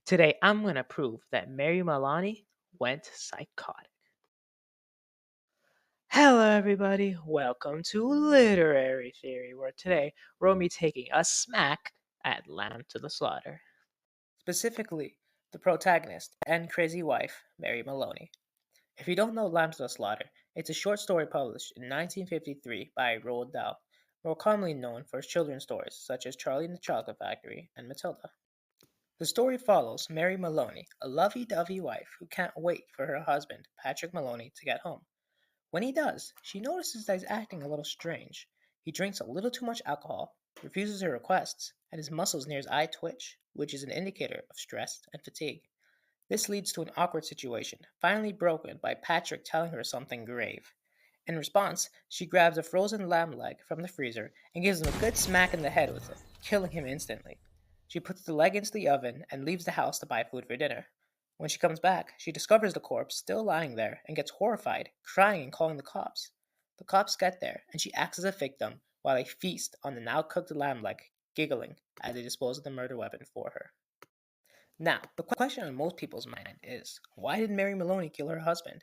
Today, I'm going to prove that Mary Maloney went psychotic. Hello, everybody. Welcome to Literary Theory, where today we'll be taking a smack at Lamb to the Slaughter. Specifically, the protagonist and crazy wife, Mary Maloney. If you don't know Lamb to the Slaughter, it's a short story published in 1953 by Roald Dahl, more commonly known for his children's stories such as Charlie and the Chocolate Factory and Matilda. The story follows Mary Maloney, a lovey-dovey wife who can't wait for her husband, Patrick Maloney, to get home. When he does, she notices that he's acting a little strange. He drinks a little too much alcohol, refuses her requests, and his muscles near his eye twitch, which is an indicator of stress and fatigue. This leads to an awkward situation, finally broken by Patrick telling her something grave. In response, she grabs a frozen lamb leg from the freezer and gives him a good smack in the head with it, killing him instantly. She puts the leg into the oven and leaves the house to buy food for dinner. When she comes back, she discovers the corpse still lying there and gets horrified, crying and calling the cops. The cops get there, and she acts as a victim while they feast on the now cooked lamb leg, giggling as they dispose of the murder weapon for her. Now, the question on most people's mind is, why did Mary Maloney kill her husband?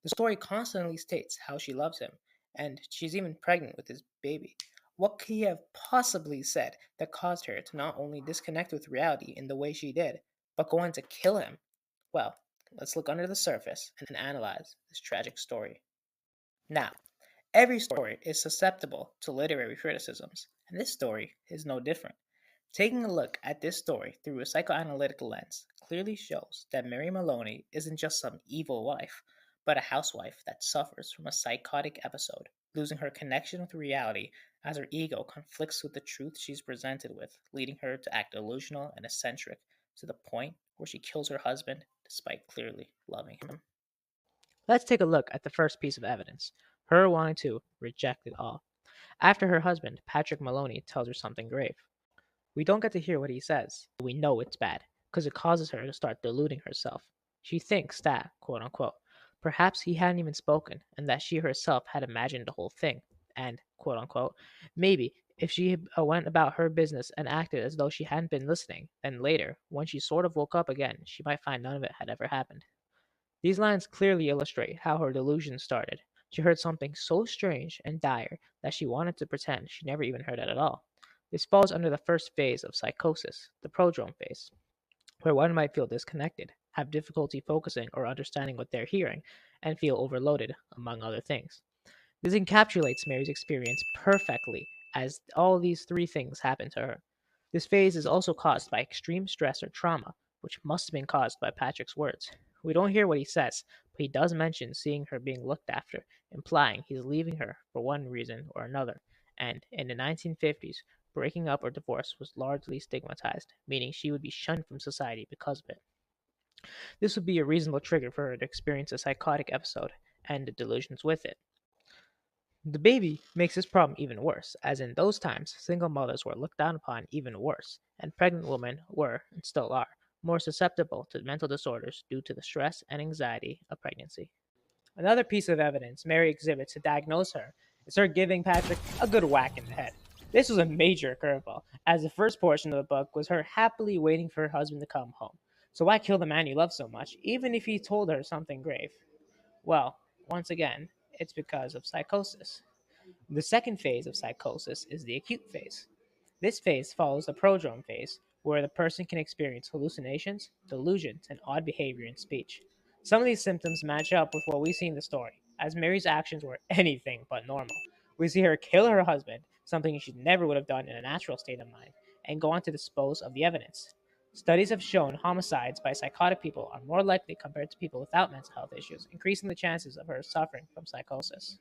The story constantly states how she loves him, and she's even pregnant with his baby. What could he have possibly said that caused her to not only disconnect with reality in the way she did, but go on to kill him? Well, let's look under the surface and analyze this tragic story. Now, every story is susceptible to literary criticisms, and this story is no different. Taking a look at this story through a psychoanalytic lens clearly shows that Mary Maloney isn't just some evil wife, but a housewife that suffers from a psychotic episode, losing her connection with reality as her ego conflicts with the truth she's presented with, leading her to act delusional and eccentric to the point where she kills her husband despite clearly loving him. Let's take a look at the first piece of evidence, her wanting to reject it all. After her husband, Patrick Maloney, tells her something grave. We don't get to hear what he says, but we know it's bad, because it causes her to start deluding herself. She thinks that, quote unquote, perhaps he hadn't even spoken, and that she herself had imagined the whole thing, and, quote unquote, maybe if she went about her business and acted as though she hadn't been listening, then later, when she sort of woke up again, she might find none of it had ever happened. These lines clearly illustrate how her delusion started. She heard something so strange and dire that she wanted to pretend she never even heard it at all. This falls under the first phase of psychosis, the prodrome phase, where one might feel disconnected, have difficulty focusing or understanding what they're hearing, and feel overloaded, among other things. This encapsulates Mary's experience perfectly, as all these three things happen to her. This phase is also caused by extreme stress or trauma, which must have been caused by Patrick's words. We don't hear what he says, but he does mention seeing her being looked after, implying he's leaving her for one reason or another. And in the 1950s, breaking up or divorce was largely stigmatized, meaning she would be shunned from society because of it. This would be a reasonable trigger for her to experience a psychotic episode and the delusions with it. The baby makes this problem even worse, as in those times, single mothers were looked down upon even worse, and pregnant women were, and still are, more susceptible to mental disorders due to the stress and anxiety of pregnancy. Another piece of evidence Mary exhibits to diagnose her is her giving Patrick a good whack in the head. This was a major curveball, as the first portion of the book was her happily waiting for her husband to come home. So why kill the man you love so much, even if he told her something grave? Well, once again, it's because of psychosis. The second phase of psychosis is the acute phase. This phase follows the prodrome phase, where the person can experience hallucinations, delusions, and odd behavior in speech. Some of these symptoms match up with what we see in the story, as Mary's actions were anything but normal. We see her kill her husband, something she never would have done in a natural state of mind, and go on to dispose of the evidence. Studies have shown homicides by psychotic people are more likely compared to people without mental health issues, increasing the chances of her suffering from psychosis.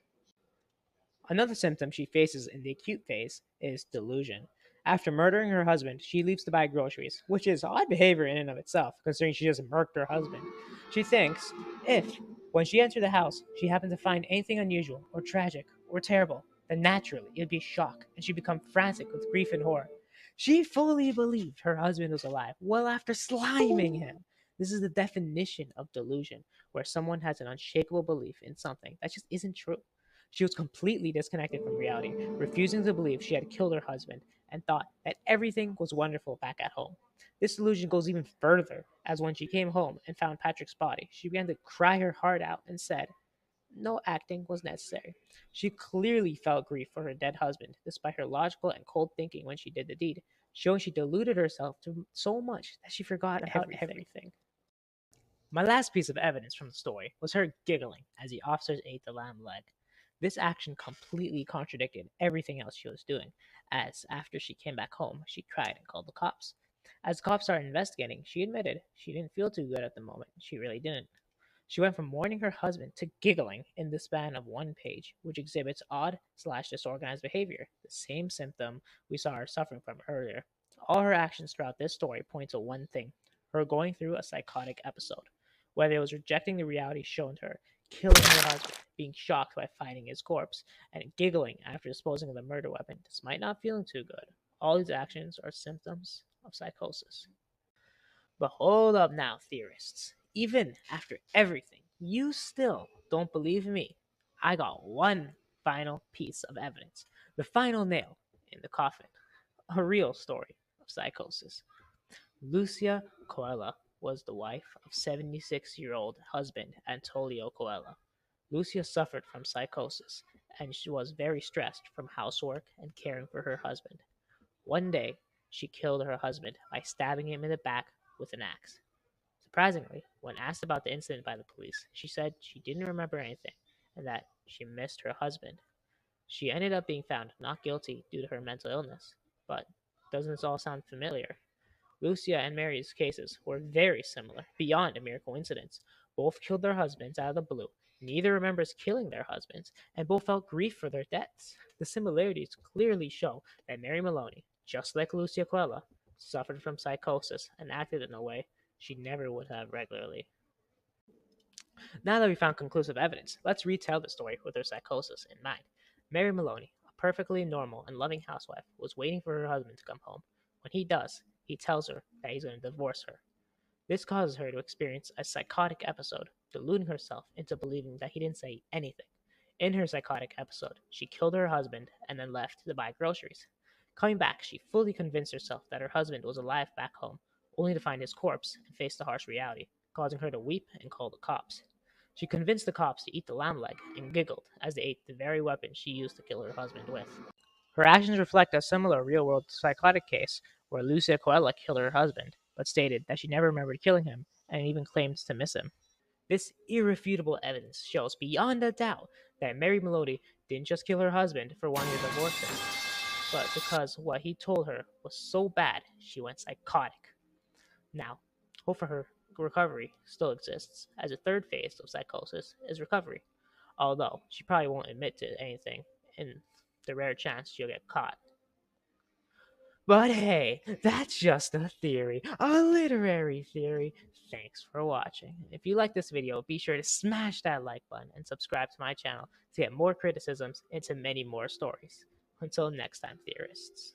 Another symptom she faces in the acute phase is delusion. After murdering her husband, she leaves to buy groceries, which is odd behavior in and of itself, considering she just murked her husband. She thinks if, when she entered the house, she happened to find anything unusual, or tragic, or terrible, then naturally it would be a shock, and she'd become frantic with grief and horror. She fully believed her husband was alive, well after sliming him. This is the definition of delusion, where someone has an unshakable belief in something that just isn't true. She was completely disconnected from reality, refusing to believe she had killed her husband, and thought that everything was wonderful back at home. This delusion goes even further, as when she came home and found Patrick's body, she began to cry her heart out and said, no acting was necessary. She clearly felt grief for her dead husband, despite her logical and cold thinking when she did the deed, showing she deluded herself to so much that she forgot about everything. My last piece of evidence from the story was her giggling as the officers ate the lamb leg. This action completely contradicted everything else she was doing, as after she came back home, she cried and called the cops. As the cops started investigating, she admitted she didn't feel too good at the moment. She really didn't. She went from mourning her husband to giggling in the span of one page, which exhibits odd/disorganized behavior, the same symptom we saw her suffering from earlier. All her actions throughout this story point to one thing: her going through a psychotic episode. Whether it was rejecting the reality shown to her, killing her husband, being shocked by finding his corpse, and giggling after disposing of the murder weapon, despite not feeling too good. All these actions are symptoms of psychosis. But hold up now, theorists. Even after everything, you still don't believe me. I got one final piece of evidence. The final nail in the coffin. A real story of psychosis. Lucia Coella was the wife of 76-year-old husband Antonio Coella. Lucia suffered from psychosis, and she was very stressed from housework and caring for her husband. One day, she killed her husband by stabbing him in the back with an axe. Surprisingly, when asked about the incident by the police, she said she didn't remember anything and that she missed her husband. She ended up being found not guilty due to her mental illness. But doesn't this all sound familiar? Lucia and Mary's cases were very similar, beyond a mere coincidence. Both killed their husbands out of the blue. Neither remembers killing their husbands, and both felt grief for their deaths. The similarities clearly show that Mary Maloney, just like Lucia Coella, suffered from psychosis and acted in a way she never would have regularly. Now that we found conclusive evidence, let's retell the story with her psychosis in mind. Mary Maloney, a perfectly normal and loving housewife, was waiting for her husband to come home. When he does, he tells her that he's going to divorce her. This causes her to experience a psychotic episode, deluding herself into believing that he didn't say anything. In her psychotic episode, she killed her husband and then left to buy groceries. Coming back, she fully convinced herself that her husband was alive back home, only to find his corpse and face the harsh reality, causing her to weep and call the cops. She convinced the cops to eat the lamb leg and giggled as they ate the very weapon she used to kill her husband with. Her actions reflect a similar real world psychotic case where Lucia Coella killed her husband, but stated that she never remembered killing him and even claimed to miss him. This irrefutable evidence shows beyond a doubt that Mary Melody didn't just kill her husband for wanting to divorce him, but because what he told her was so bad she went psychotic. Now, hope for her recovery still exists, as a third phase of psychosis is recovery, although she probably won't admit to anything in the rare chance she'll get caught. But hey, that's just a theory, a literary theory. Thanks for watching. If you like this video, be sure to smash that like button and subscribe to my channel to get more criticisms into many more stories. Until next time, theorists.